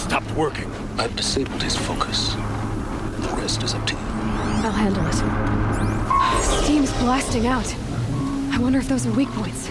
stopped working. I've disabled his focus. The rest is up to you. I'll handle it. Steam's blasting out. I wonder if those are weak points.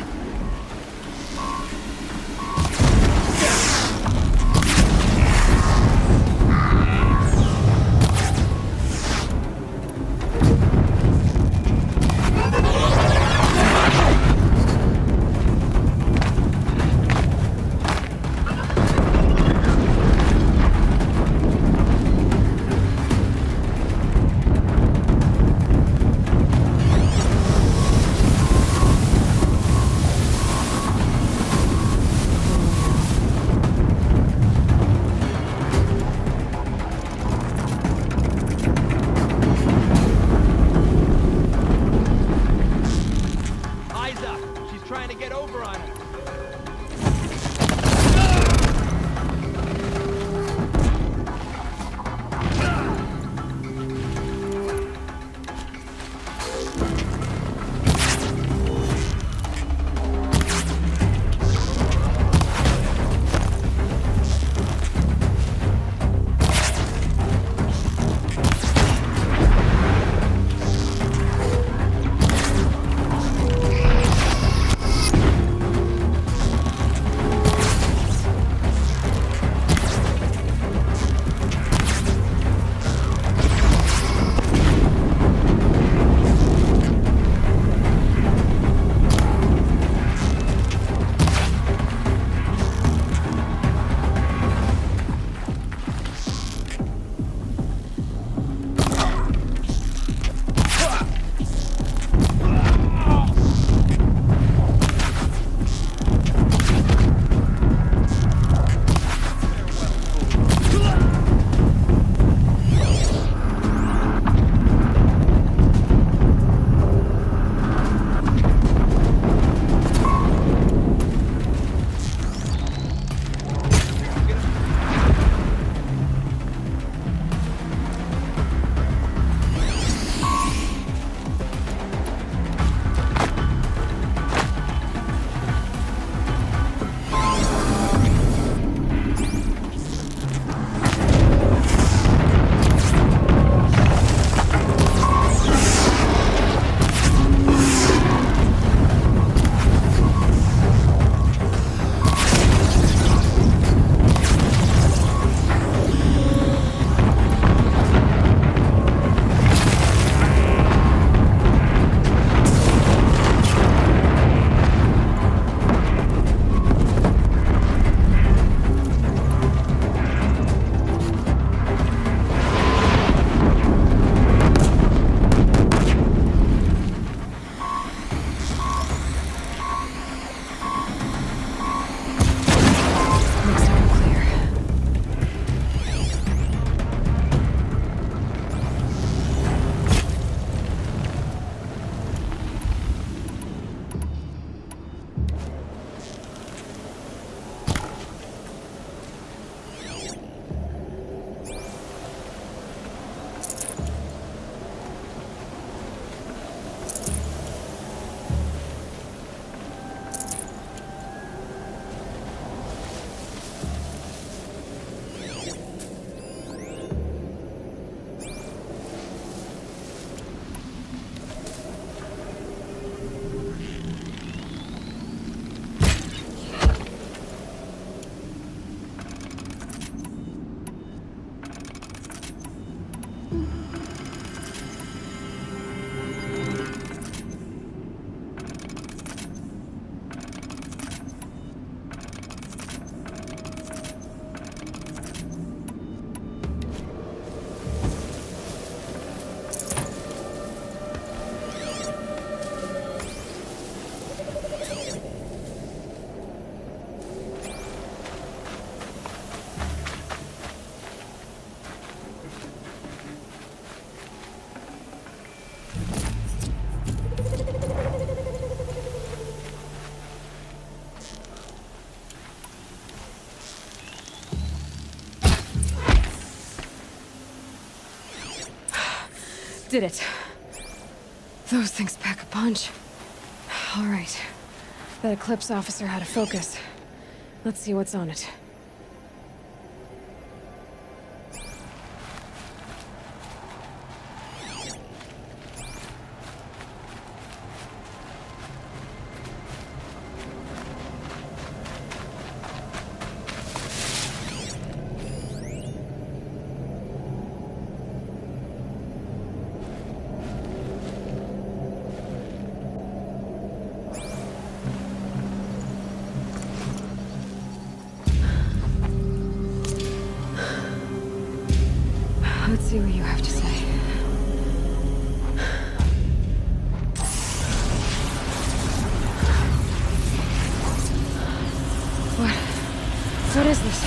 Did it. Those things pack a punch. All right. That Eclipse officer had a focus. Let's see what's on it. Let's see what you have to say. What is this?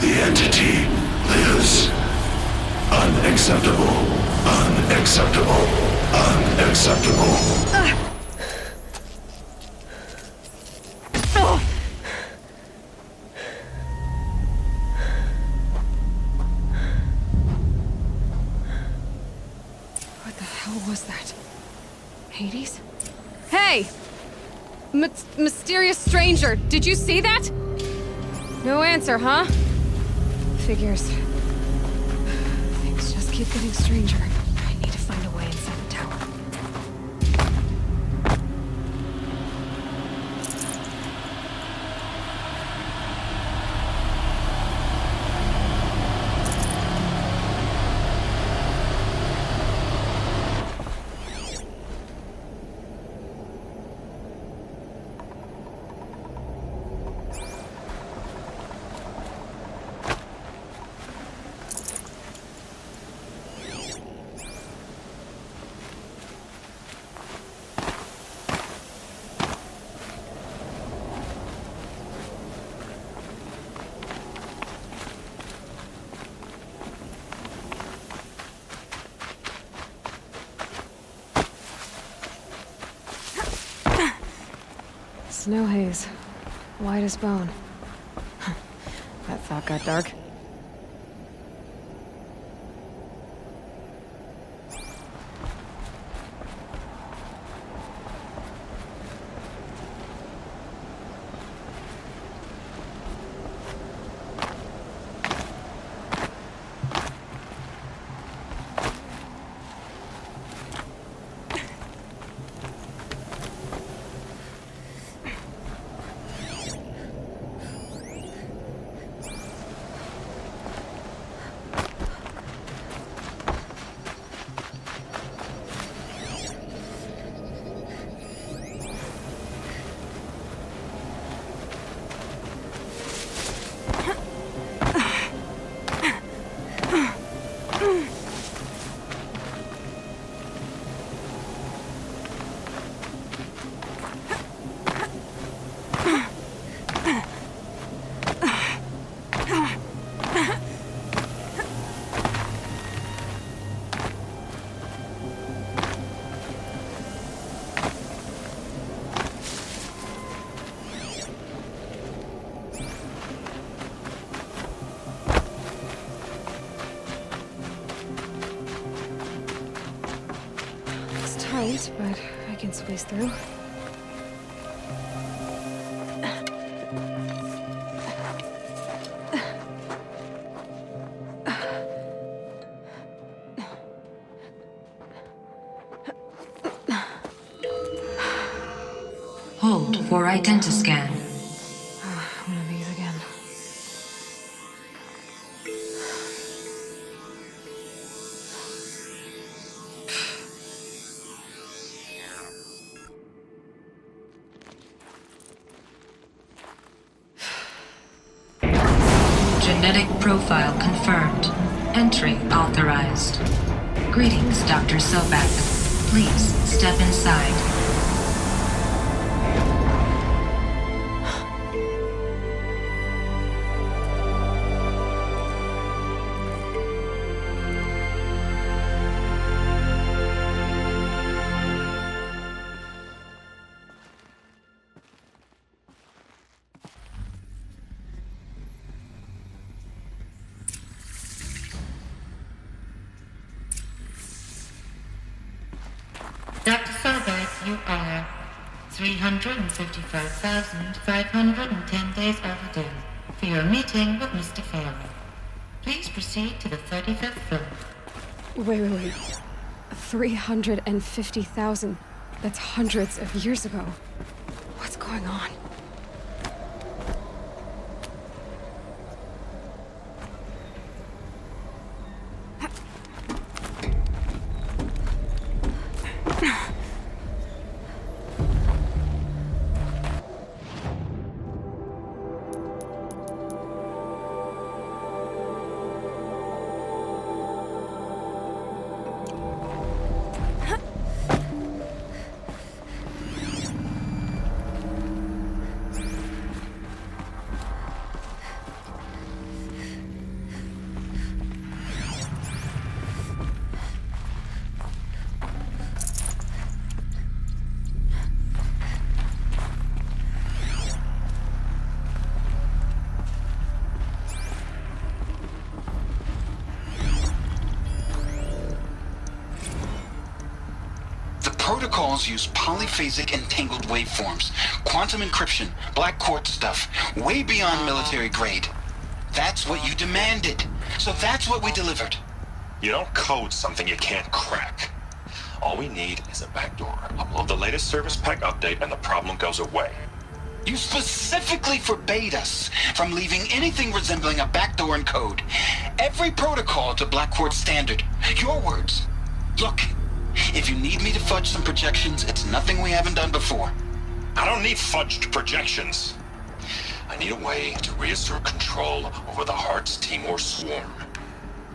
The entity lives. Unacceptable. Unacceptable. Unacceptable. What the hell was that? Hades? Hey! Mysterious stranger, did you see that? No answer, huh? Figures. Things just keep getting stranger. I need to find a way inside the tower. Snow haze. White as bone. That thought got dark. Tight, but I can squeeze through. Hold for identiscan. One of these again. Genetic profile confirmed. Entry authorized. Greetings, Dr. Sobek. Please step inside. Dr. Sobek, you are 355,510 days overdue for your meeting with Mr. Fairley. Please proceed to the 35th floor. Wait. 350,000. That's hundreds of years ago. What's going on? protocols use polyphasic entangled waveforms, quantum encryption, black quartz stuff, way beyond military grade. That's what you demanded. So that's what we delivered. You don't code something you can't crack. All we need is a backdoor. Upload the latest service pack update and the problem goes away. You specifically forbade us from leaving anything resembling a backdoor in code. Every protocol to Black Quartz standard. Your words. Look, if you need me to fudge some projections, it's nothing we haven't done before. I don't need fudged projections. I need a way to reassert control over the Hearts Timor swarm.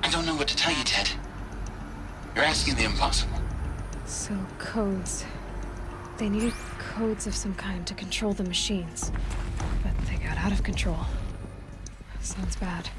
I don't know what to tell you, Ted. You're asking the impossible. So, codes. They needed codes of some kind to control the machines. But they got out of control. Sounds bad.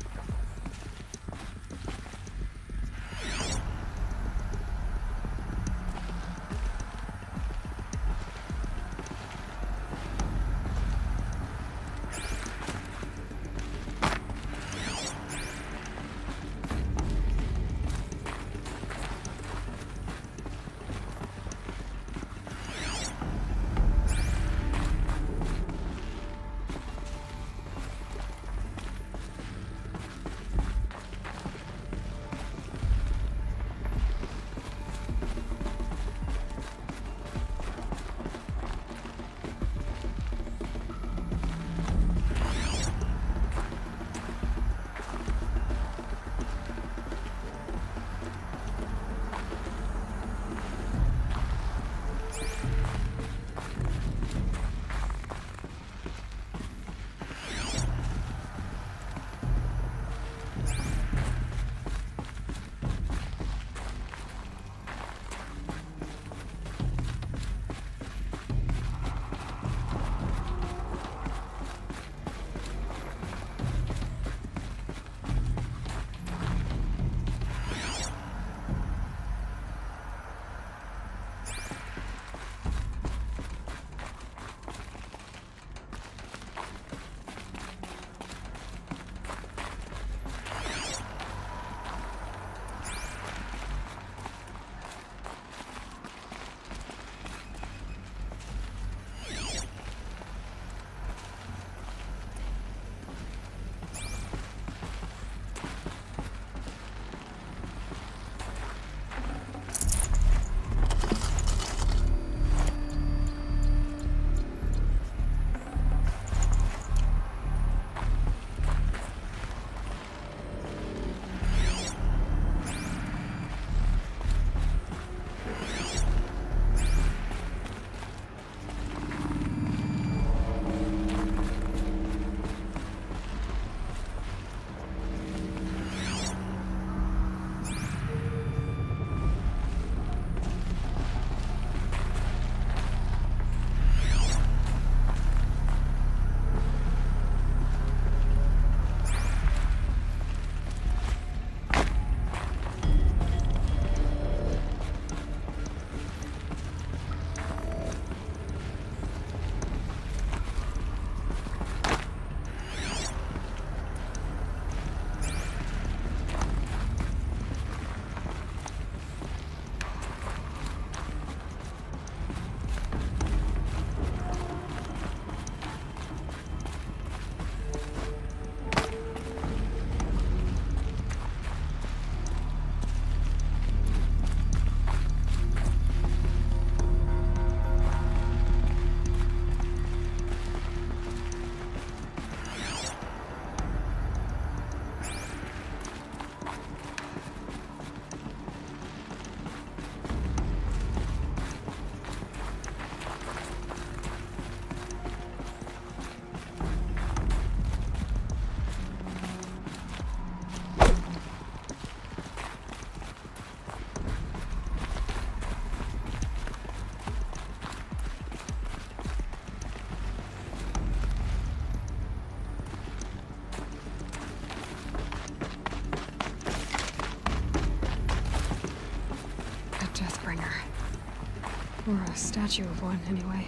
Or a statue of one, anyway.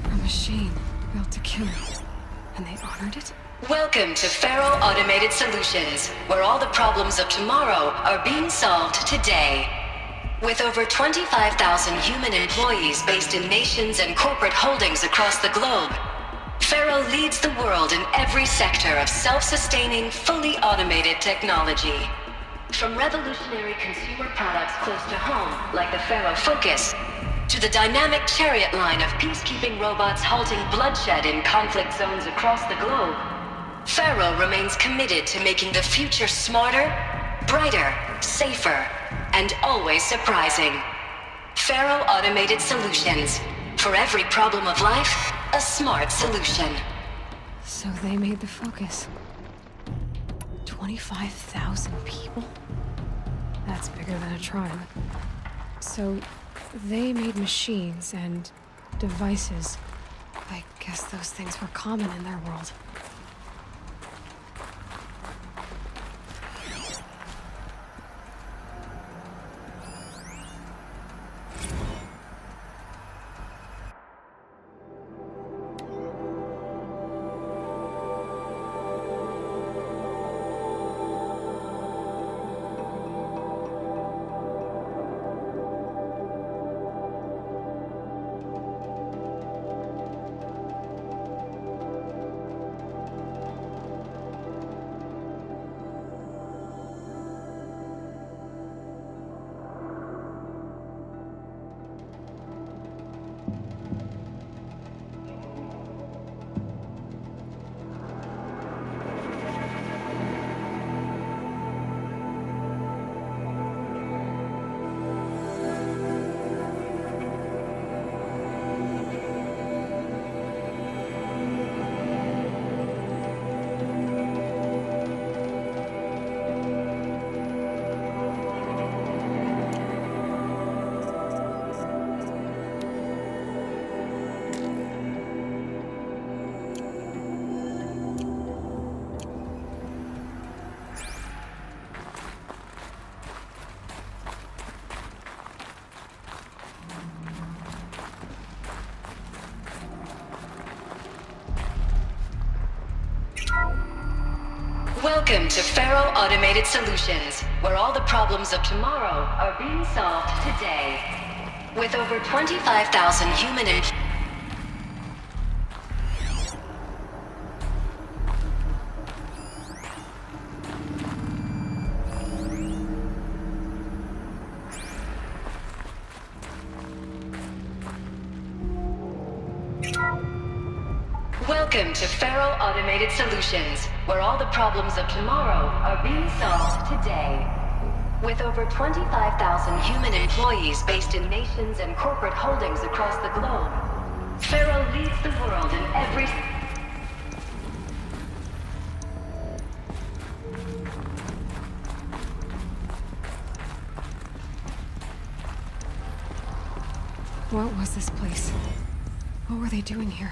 A machine built to kill. And they honored it? Welcome to Faro Automated Solutions, where all the problems of tomorrow are being solved today. With over 25,000 human employees based in nations and corporate holdings across the globe, Faro leads the world in every sector of self-sustaining, fully automated technology. From revolutionary consumer products close to home, like the Faro Focus, to the dynamic Chariot line of peacekeeping robots halting bloodshed in conflict zones across the globe, Faro remains committed to making the future smarter, brighter, safer, and always surprising. Faro Automated Solutions. For every problem of life, a smart solution. So they made the Focus. 25,000 people? That's bigger than a tribe. So they made machines and devices. I guess those things were common in their world. Welcome to Faro Automated Solutions, where all the problems of tomorrow are being solved today. With over 25,000 human Welcome to Faro Automated Solutions, where all the problems of tomorrow are being solved today. With over 25,000 human employees based in nations and corporate holdings across the globe, Faro leads the world in every... What was this place? What were they doing here?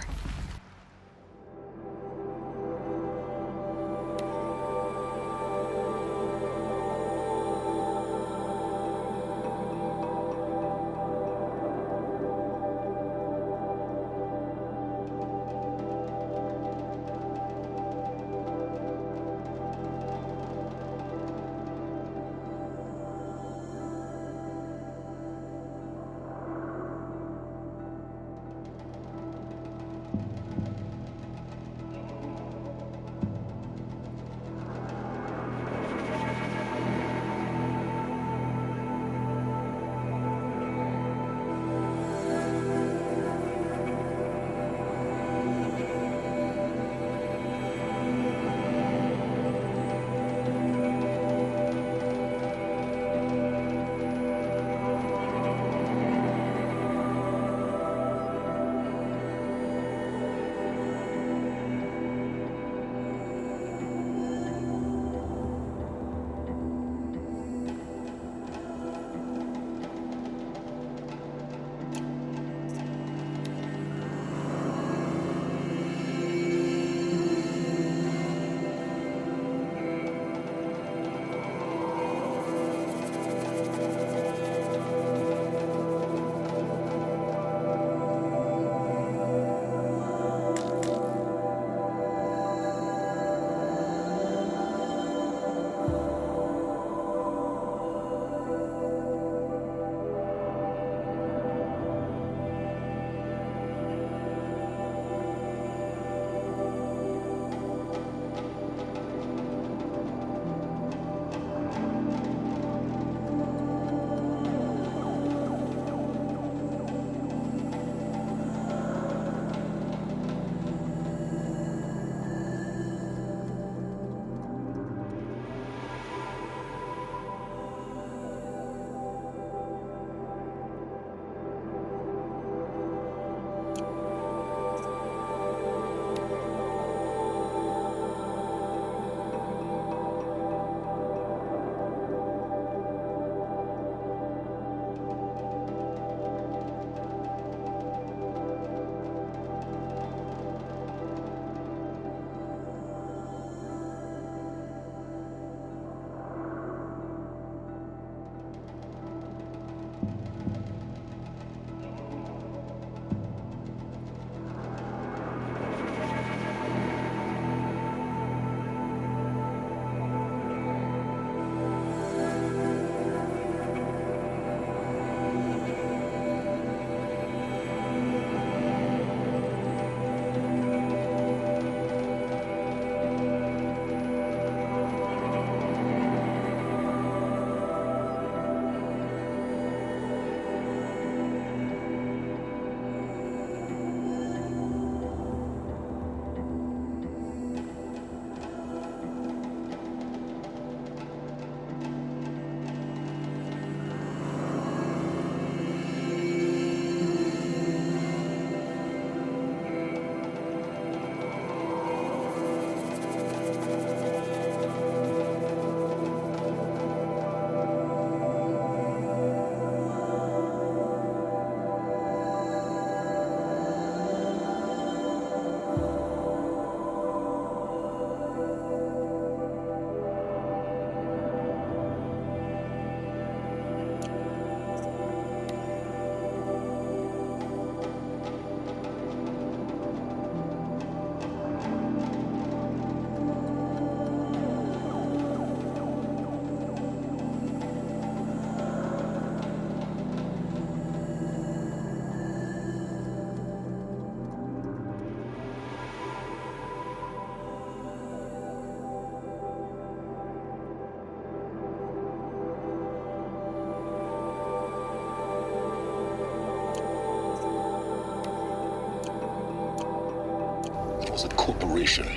corporation.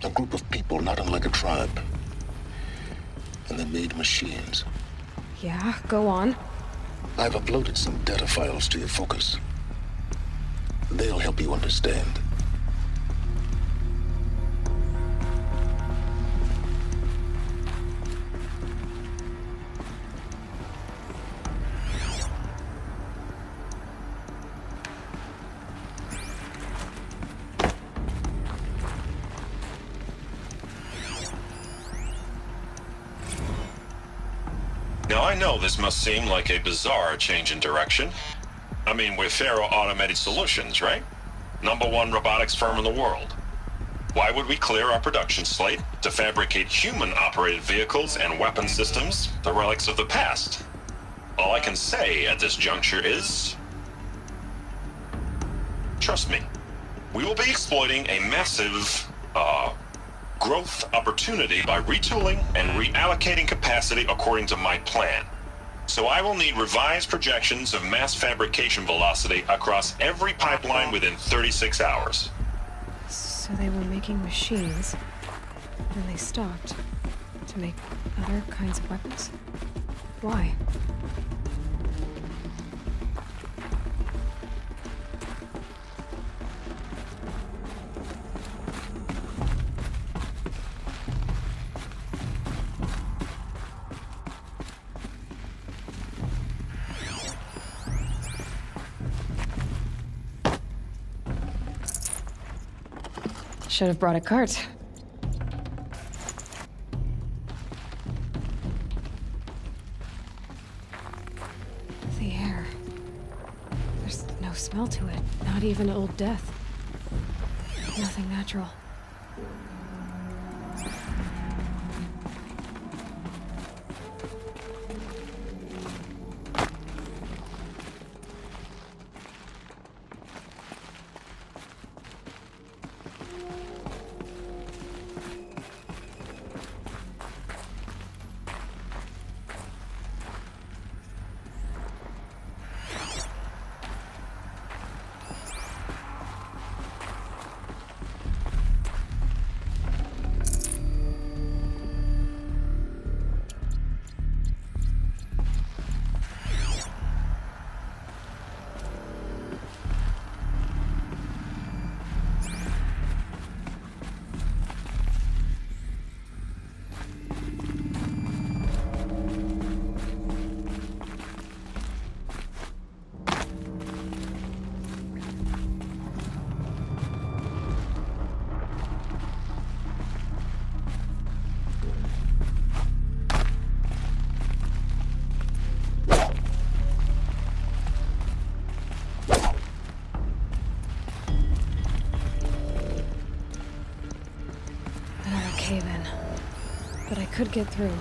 A group of people not unlike a tribe. And they made machines. Yeah, go on. I've uploaded some data files to your focus. They'll help you understand. Now, I know this must seem like a bizarre change in direction. I mean, we're Faro Automated Solutions, right? #1 robotics firm in the world. Why would we clear our production slate to fabricate human-operated vehicles and weapon systems, the relics of the past? All I can say at this juncture is... trust me, we will be exploiting a massive, growth opportunity by retooling and reallocating capacity according to my plan. So I will need revised projections of mass fabrication velocity across every pipeline within 36 hours. So they were making machines, then they stopped to make other kinds of weapons? Why? Should have brought a cart. The air. There's no smell to it. Not even old death. Nothing natural. Cave-in. But I could get through.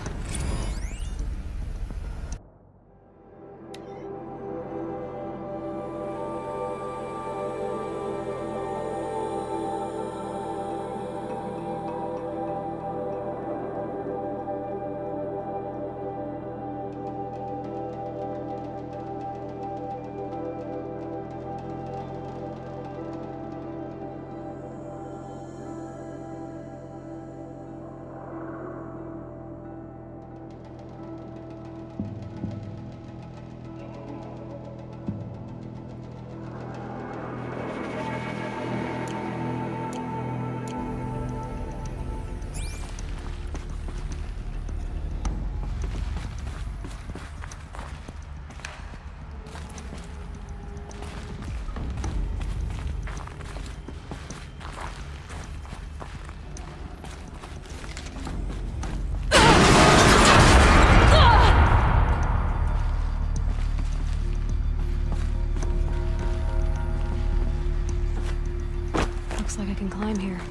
Looks like I can climb here.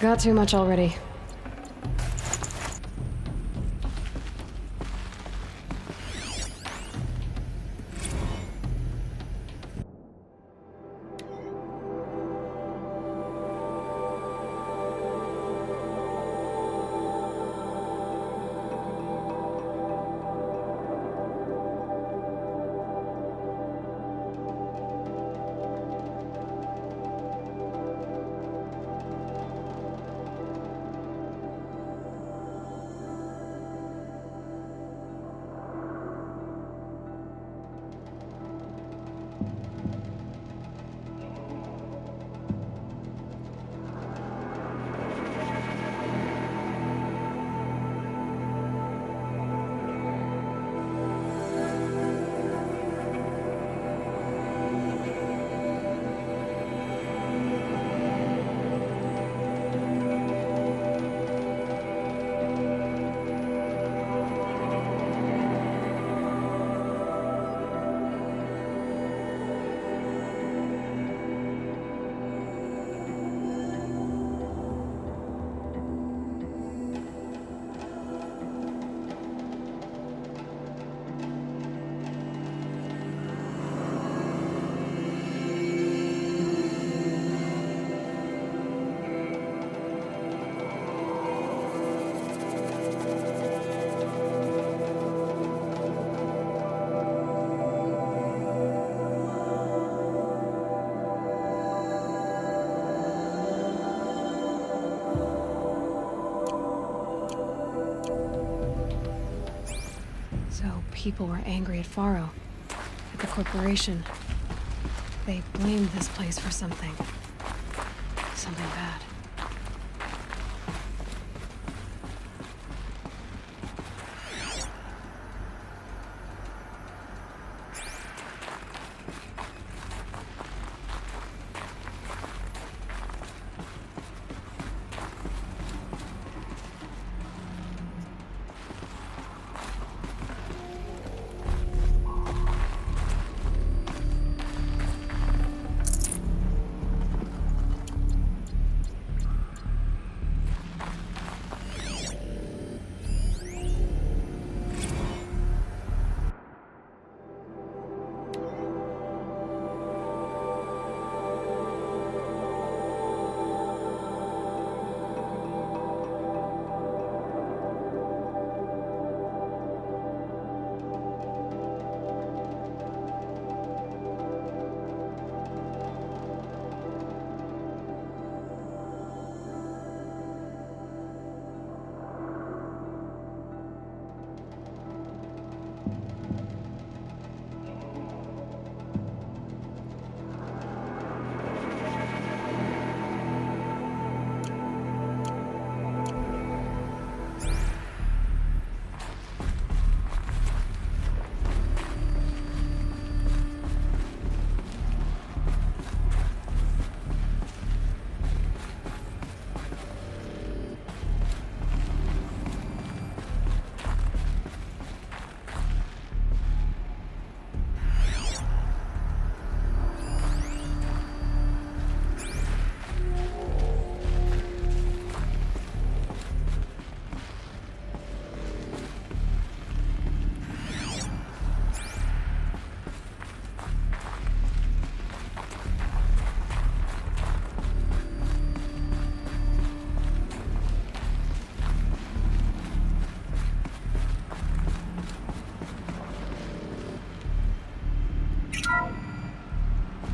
Got too much already. People were angry at Faro, at the corporation. They blamed this place for something. Something bad.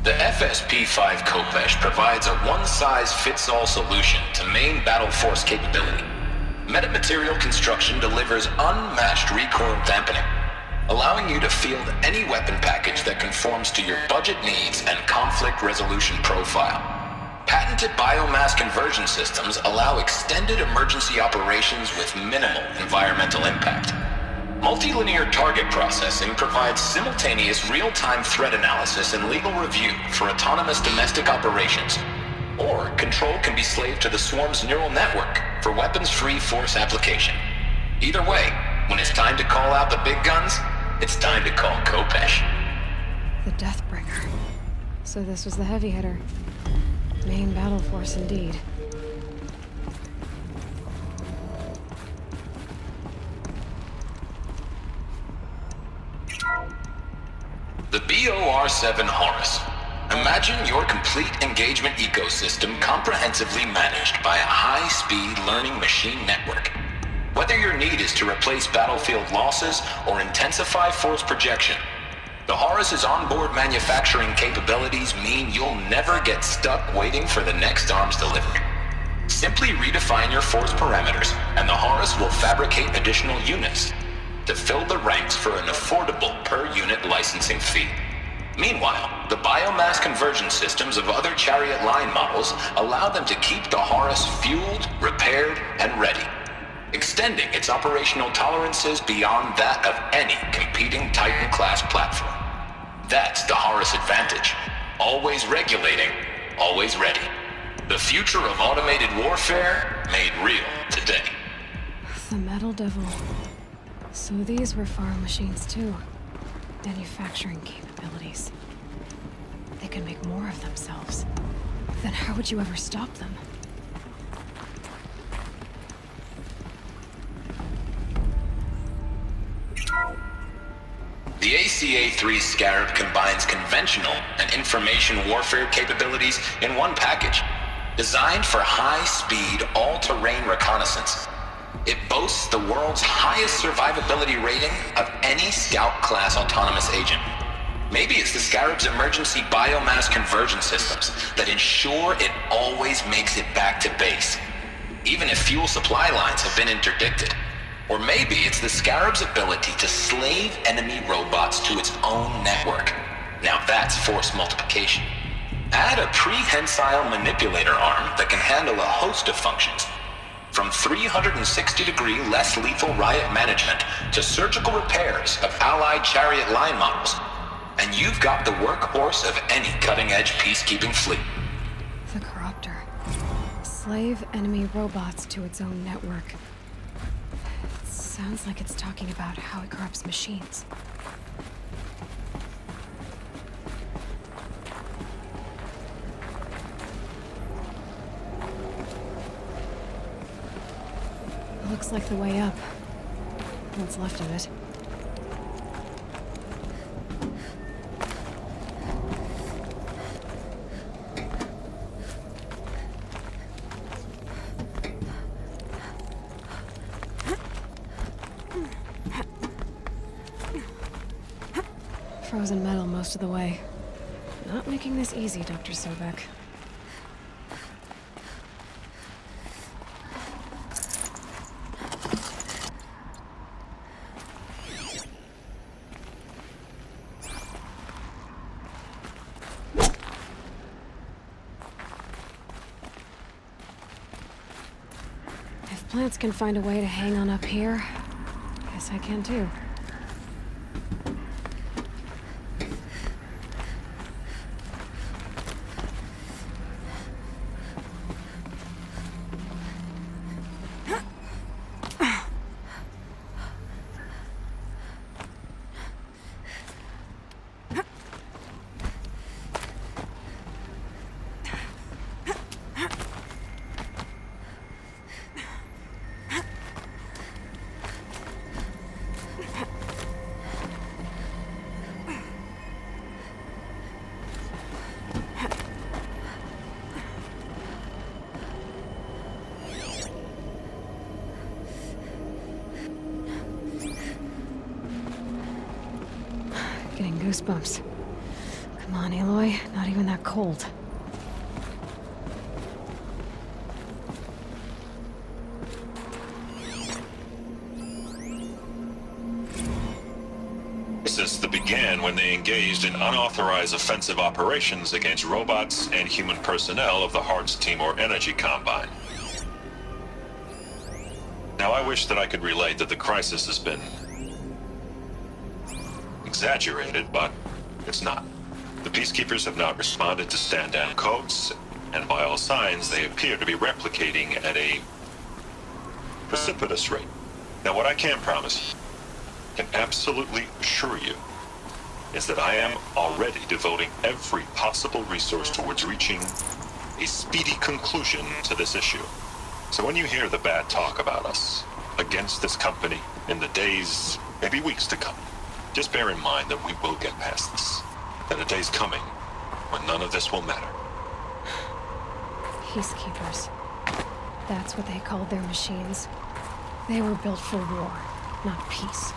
The FSP-5 Kopesh provides a one-size-fits-all solution to main battle force capability. Metamaterial construction delivers unmatched recoil dampening, allowing you to field any weapon package that conforms to your budget needs and conflict resolution profile. Patented biomass conversion systems allow extended emergency operations with minimal environmental impact. Multilinear target processing provides simultaneous real-time threat analysis and legal review for autonomous domestic operations. Or control can be slaved to the swarm's neural network for weapons-free force application. Either way, when it's time to call out the big guns, it's time to call Kopesh. The Deathbringer. So this was the heavy hitter. Main battle force indeed. BOR-7 Horus. Imagine your complete engagement ecosystem comprehensively managed by a high-speed learning machine network. Whether your need is to replace battlefield losses or intensify force projection, the Horus's onboard manufacturing capabilities mean you'll never get stuck waiting for the next arms delivery. Simply redefine your force parameters, and the Horus will fabricate additional units to fill the ranks for an affordable per-unit licensing fee. Meanwhile, the biomass conversion systems of other Chariot line models allow them to keep the Horus fueled, repaired, and ready, extending its operational tolerances beyond that of any competing Titan-class platform. That's the Horus advantage. Always regulating, always ready. The future of automated warfare made real today. The Metal Devil. So these were Faro machines too. Manufacturing capabilities. They can make more of themselves. Then how would you ever stop them? The ACA-3 Scarab combines conventional and information warfare capabilities in one package, designed for high-speed, all-terrain reconnaissance. It boasts the world's highest survivability rating of any Scout-class autonomous agent. Maybe it's the Scarab's emergency biomass conversion systems that ensure it always makes it back to base, even if fuel supply lines have been interdicted. Or maybe it's the Scarab's ability to slave enemy robots to its own network. Now that's force multiplication. Add a prehensile manipulator arm that can handle a host of functions, from 360-degree less lethal riot management to surgical repairs of allied Chariot line models, and you've got the workhorse of any cutting-edge peacekeeping fleet. The Corruptor. Slave enemy robots to its own network. Sounds like it's talking about how it corrupts machines. Looks like the way up. What's left of it. Frozen metal most of the way. Not making this easy, Dr. Sobek. If plants can find a way to hang on up here, guess I can too. Getting goosebumps. Come on, Aloy. Not even that cold. This began when they engaged in unauthorized offensive operations against robots and human personnel of the Hearts Timor Energy Combine. Now, I wish that I could relate that the crisis has been exaggerated, but it's not. The Peacekeepers have not responded to stand-down codes, and by all signs, they appear to be replicating at a precipitous rate. Now, what I can promise, can absolutely assure you, is that I am already devoting every possible resource towards reaching a speedy conclusion to this issue. So when you hear the bad talk about us against this company in the days, maybe weeks to come, just bear in mind that we will get past this. that a day's coming when none of this will matter. Peacekeepers. That's what they called their machines. They were built for war, not peace.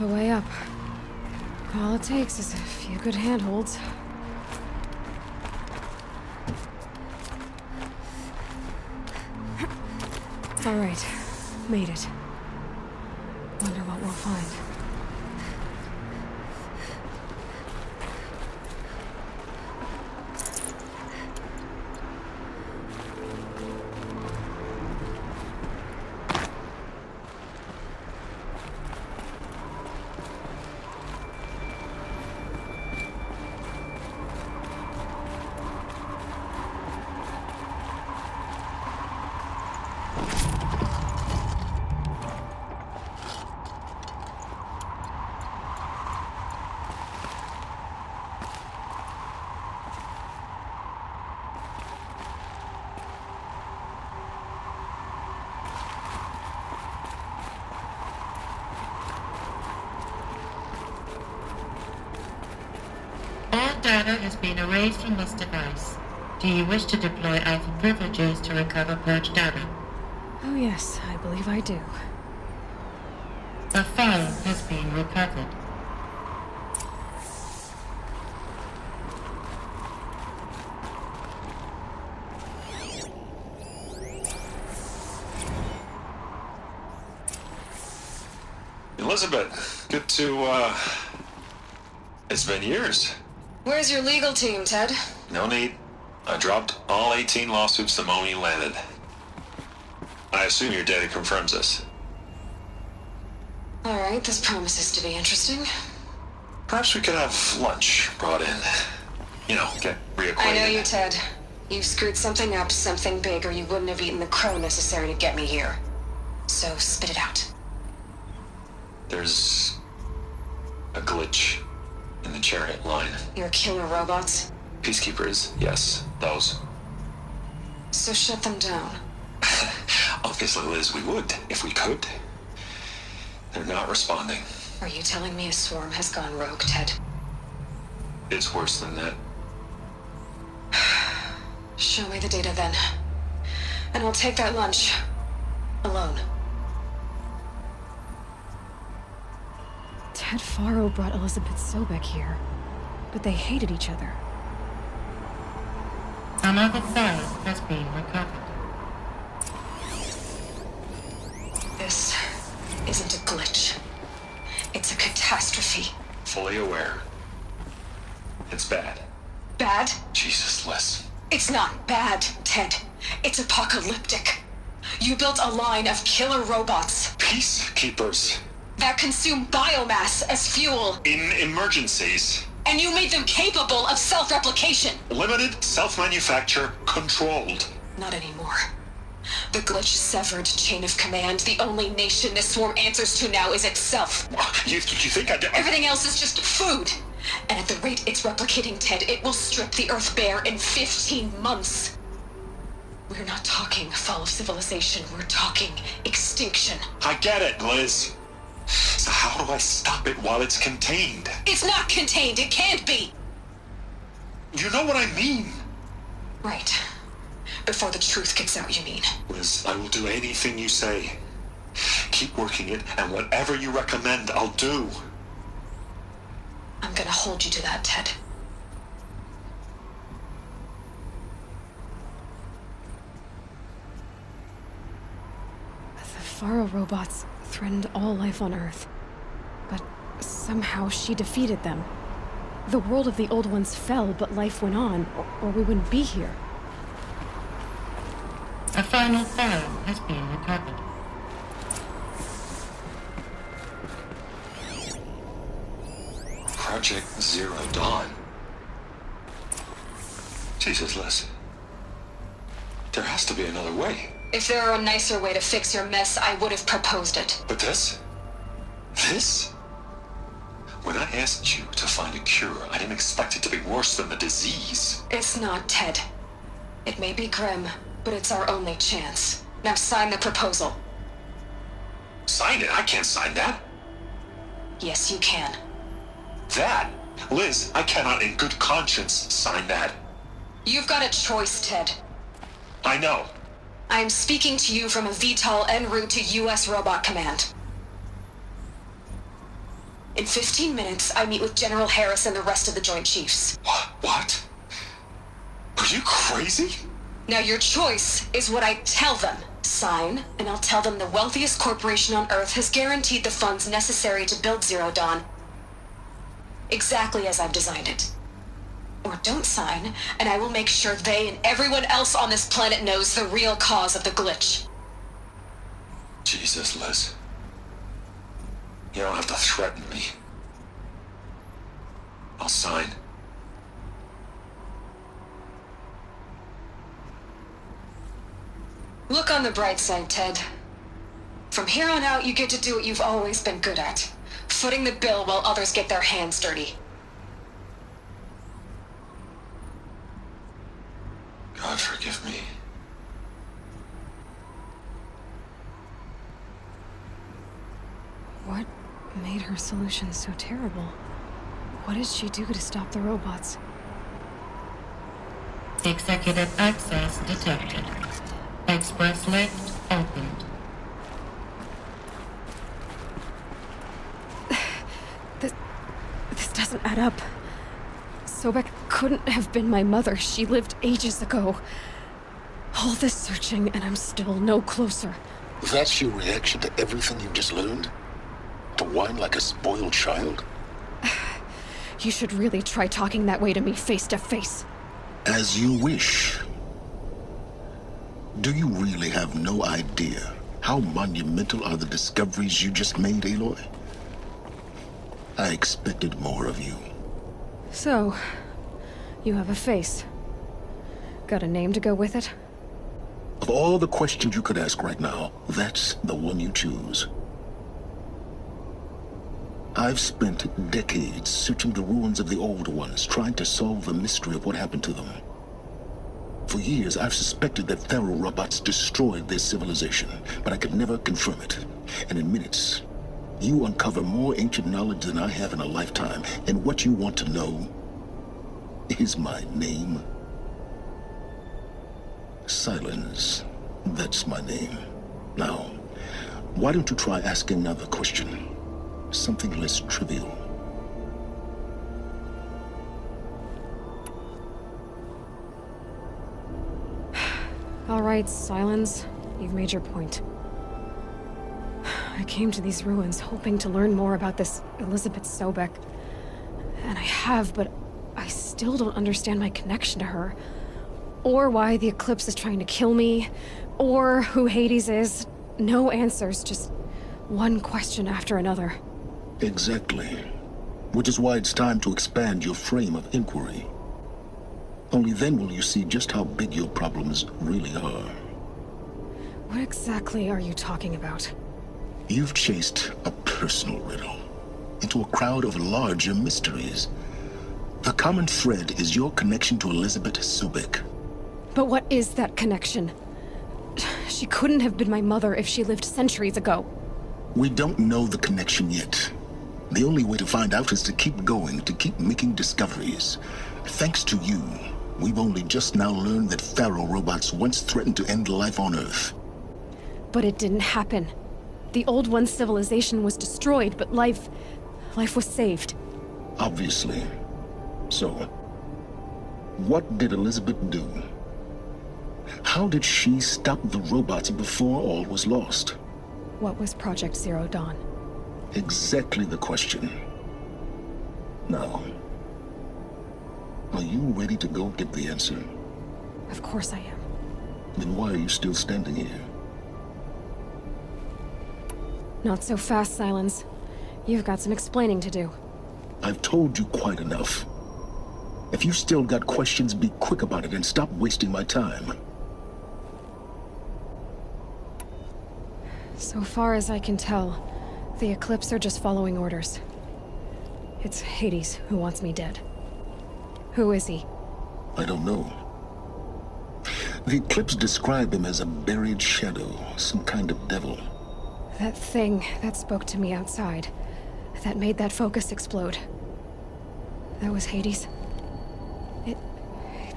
the way up. All it takes is a few good handholds. All right, made it. Wonder what we'll find. All data has been erased from this device. Do you wish to deploy Alpha privileges to recover purged data? Oh yes, I believe I do. A file has been recovered. Elizabeth, good to, it's been years. Where's your legal team, Ted? No need. I dropped all 18 lawsuits the moment you landed. I assume your data confirms this. All right, this promises to be interesting. Perhaps we could have lunch brought in. You know, get reacquainted. I know you, Ted. You screwed something up, something big, or you wouldn't have eaten the crow necessary to get me here. So spit it out. There's a glitch in the chariot line. Your killer robots? Peacekeepers, yes, those. So shut them down. Obviously, Liz, we would, if we could. They're not responding. Are you telling me a swarm has gone rogue, Ted? It's worse than that. Show me the data then. And I'll take that lunch. Alone. Ted Faro brought Elizabeth Sobek here, but they hated each other. Another file has been recovered. This isn't a glitch. It's a catastrophe. Fully aware. It's bad. Bad? Jesus, Liz. It's not bad, Ted. It's apocalyptic. You built a line of killer robots Peacekeepers. that consume biomass as fuel, In emergencies. and you made them capable of self-replication. Limited, self-manufacture, controlled. Not anymore. The glitch severed chain of command. The only nation this swarm answers to now is itself. You think I did? Everything else is just food. And at the rate it's replicating, Ted, it will strip the Earth bare in 15 months. We're not talking fall of civilization. We're talking extinction. I get it, Liz. So how do I stop it while it's contained? It's not contained. It can't be. You know what I mean? Right. Before the truth gets out, you mean? Liz, I will do anything you say. Keep working it, and whatever you recommend, I'll do. I'm gonna hold you to that, Ted. The Faro robots threatened all life on Earth, but somehow she defeated them. The world of the old ones fell, but life went on, or we wouldn't be here. A final file has been recovered. Project Zero Dawn. Jesus, Liz. There has to be another way. If there were a nicer way to fix your mess, I would have proposed it. But this? This? When I asked you to find a cure, I didn't expect it to be worse than the disease. It's not, Ted. It may be grim, but it's our only chance. Now sign the proposal. Sign it? I can't sign that. Yes, you can. That? Liz, I cannot in good conscience sign that. You've got a choice, Ted. I know. I'm speaking to you from a VTOL en route to U.S. Robot Command. In 15 minutes, I meet with General Harris and the rest of the Joint Chiefs. What? Are you crazy? Now your choice is what I tell them. Sign, and I'll tell them the wealthiest corporation on Earth has guaranteed the funds necessary to build Zero Dawn. Exactly as I've designed it. Or don't sign, and I will make sure they and everyone else on this planet knows the real cause of the glitch. Jesus, Liz. You don't have to threaten me. I'll sign. Look on the bright side, Ted. From here on out, you get to do what you've always been good at. Footing the bill while others get their hands dirty. God forgive me. What made her solution so terrible? What did she do to stop the robots? Executive access detected. Express lift opened. This doesn't add up. Sobek couldn't have been my mother. She lived ages ago. All this searching, and I'm still no closer. That's your reaction to everything you've just learned? To whine like a spoiled child? You should really try talking that way to me face to face. As you wish. Do you really have no idea how monumental are the discoveries you just made, Aloy? I expected more of you. So, you have a face. Got a name to go with it? Of all the questions you could ask right now, that's the one you choose. I've spent decades searching the ruins of the old ones, trying to solve the mystery of what happened to them. For years, I've suspected that Faro robots destroyed their civilization, but I could never confirm it. And in minutes, you uncover more ancient knowledge than I have in a lifetime, and what you want to know is my name. Silence. That's my name. Now, why don't you try asking another question? Something less trivial. All right, Silence. You've made your point. I came to these ruins hoping to learn more about this Elizabeth Sobek. And I have, but I still don't understand my connection to her. Or why the Eclipse is trying to kill me. Or who Hades is. No answers, just one question after another. Exactly. Which is why it's time to expand your frame of inquiry. Only then will you see just how big your problems really are. What exactly are you talking about? You've chased a personal riddle into a crowd of larger mysteries. The common thread is your connection to Elizabeth Sobek. But what is that connection? She couldn't have been my mother if she lived centuries ago. We don't know the connection yet. The only way to find out is to keep going, to keep making discoveries. Thanks to you, we've only just now learned that Faro robots once threatened to end life on Earth. But it didn't happen. The Old One's civilization was destroyed, but life was saved. Obviously. So, what did Elizabeth do? How did she stop the robots before all was lost? What was Project Zero Dawn? Exactly the question. Now, are you ready to go get the answer? Of course I am. Then why are you still standing here? Not so fast, Silence. You've got some explaining to do. I've told you quite enough. If you've still got questions, be quick about it and stop wasting my time. So far as I can tell, the Eclipse are just following orders. It's Hades who wants me dead. Who is he? I don't know. The Eclipse describe him as a buried shadow, some kind of devil. That thing that spoke to me outside, that made that focus explode. That was Hades. It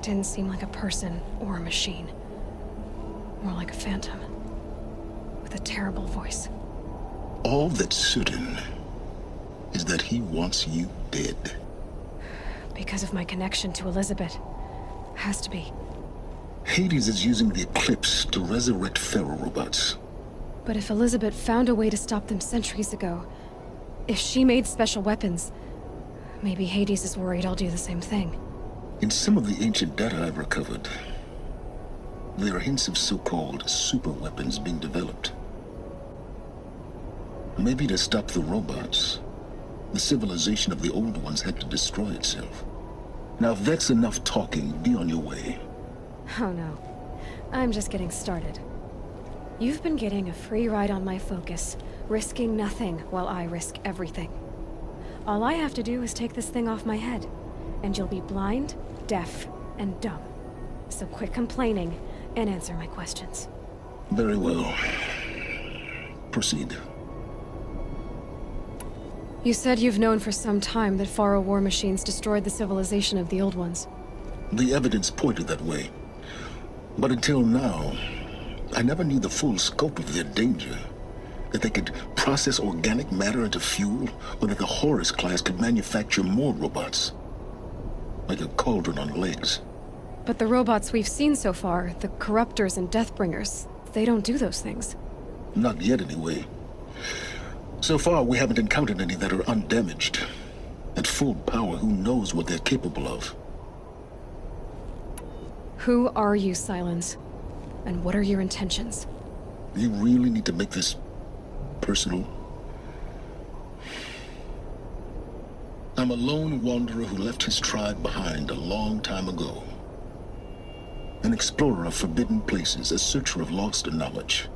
didn't seem like a person or a machine. More like a phantom. With a terrible voice. All that's certain is that he wants you dead. Because of my connection to Elizabeth. Has to be. Hades is using the Eclipse to resurrect Pharaoh robots. But if Elizabeth found a way to stop them centuries ago, if she made special weapons, maybe Hades is worried I'll do the same thing. In some of the ancient data I've recovered, there are hints of so-called super weapons being developed. Maybe to stop the robots, the civilization of the old ones had to destroy itself. Now, if that's enough talking, be on your way. Oh no. I'm just getting started. You've been getting a free ride on my focus, risking nothing while I risk everything. All I have to do is take this thing off my head, and you'll be blind, deaf, and dumb. So quit complaining and answer my questions. Very well. Proceed. You said you've known for some time that Pharaoh war machines destroyed the civilization of the old ones. The evidence pointed that way. But until now, I never knew the full scope of their danger. That they could process organic matter into fuel, or that the Horus class could manufacture more robots. Like a cauldron on legs. But the robots we've seen so far, the Corruptors and Deathbringers, they don't do those things. Not yet, anyway. So far, we haven't encountered any that are undamaged. At full power, who knows what they're capable of? Who are you, Silence? And what are your intentions? You really need to make this personal? I'm a lone wanderer who left his tribe behind a long time ago. An explorer of forbidden places, a searcher of lost knowledge.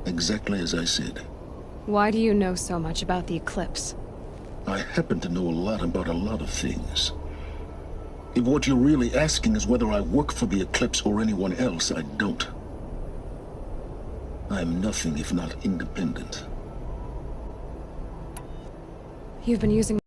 Exactly as I said. Why do you know so much about the Eclipse? I happen to know a lot about a lot of things. If what you're really asking is whether I work for the Eclipse or anyone else, I don't. I am nothing if not independent. You've been using